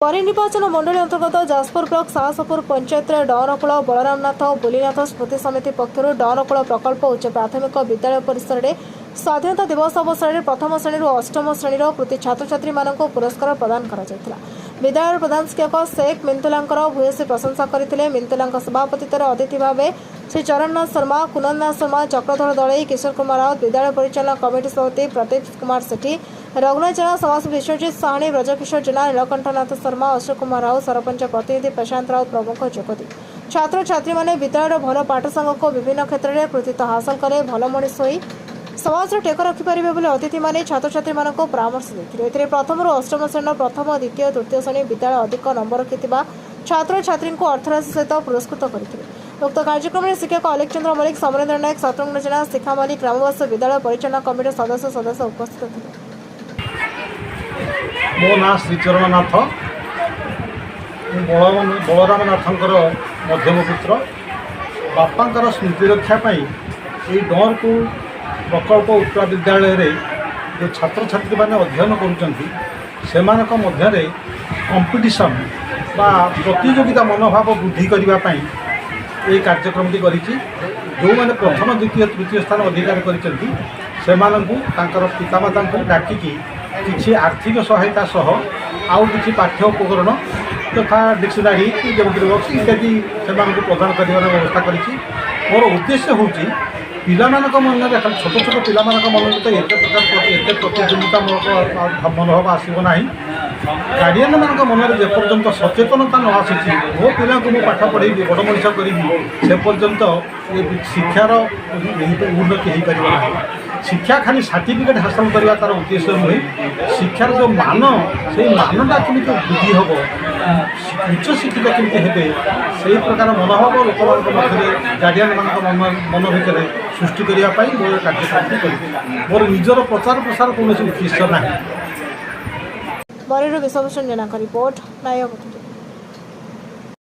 परी निर्वाचन मंडली अंतर्गत जाजपुर ब्लॉक साहसपुर पंचायत डौरकूल बलरामनाथ और बुलीनाथ स्मृति समिति पक्षर डौरकूल प्रकल्प उच्च प्राथमिक विद्यालय परिसर में स्वाधीनता दिवस अवसर में प्रथम श्रेणी और अष्टम श्रेणी कृति छात्र छात्री मानक पुरस्कार प्रदान कर विद्यालय प्रधान शिक्षक शेख मिंतुलांकर भूयसी प्रशंसा करते। मिंतुला सभापतित्व अतिथि भाव श्री चरणनाथ शर्मा, कुनंदनाथ शर्मा, चक्रधर दलई, किशोर कुमार राउत, विद्यालय परिचालना कमिटी सभापति प्रदीप कुमार सेठी, रघुनाथ जेना, समाज विश्वजित साहनी, ब्रजकिशोर जेना, नीलकंठनाथ शर्मा, अशोक कुमार राउत, सरपंच प्रतिनिधि प्रशांत राउत प्रमुख जोगदी। छात्र छात्री मैंने विद्यालय भल पाठ सांग को विभिन्न क्षेत्र में कृतित्व हासिल कले भल मनीष हो समाज टेक रखिपारे बोले अतिथि मैंने छात्र छात्री मानक परामर्श देते। प्रथम अष्टम श्रेणी प्रथम द्वितीय तृतीय श्रेणी विद्यालय अधिक नंबर रखिथिबा छात्र छात्री को अर्थराशि सहित पुरस्कृत करते। उक्त कार्यक्रम में शिक्षक अलेख चंद्र मल्लिक, समरेन्द्र नायक, शत्रुघ्न जेना, शिखा मल्लिक, ग्रामवासी विद्यालय परिचालना कमिटी सदस्य उपस्थित थे। मो ना श्रीचरणनाथ, बलरामनाथंकर मध्यम पुत्र। बापांकर स्मृति रक्षापी ये डौरकूल प्रकल्प उच्च विद्यालय रे जो छात्र छात्री मैंने अध्ययन कर कंपिटिशन बा प्रतियोगिता मनोभाव वृद्धि करने ये कार्यक्रम जो मैंने प्रथम द्वितीय तृतीय स्थान अधिकार कर पितामाता को डाकिकी किसी आर्थिक सहायता सह आउ कि पाठ्य उपकरण तथा डिक्शनारी ज्योमेट्री बॉक्स इत्यादि से प्रदान कर व्यवस्था कर मोर उद्देश्य हूँ पिला मन में छोट छोट पिला मन तो एत प्रकार एत प्रतियोगितामूलक मनोभाव आसना गार्डियन मान मन में जेपर्यंत सचेतनता न आसी मो पिला को पाठ पढ़े बड़ मनीष करी से पर्यंत शिक्षार उन्नति हो पार। शिक्षा खाली सर्टिफिकेट हासिल करवा तार उद्देश्य नुहे, शिक्षार जो मान से मानटा केमी वृद्धि हम उच्च शिक्षित केमी हे से प्रकार मनोभाव लोक मध्य गार्डियन मान मन भितर सृष्टि करने मोर कार्यक्रम कर मोर निजर प्रचार प्रसार कौन उद्देश्य ना। बरेर विश्वभूषण जेना का रिपोर्ट नायक।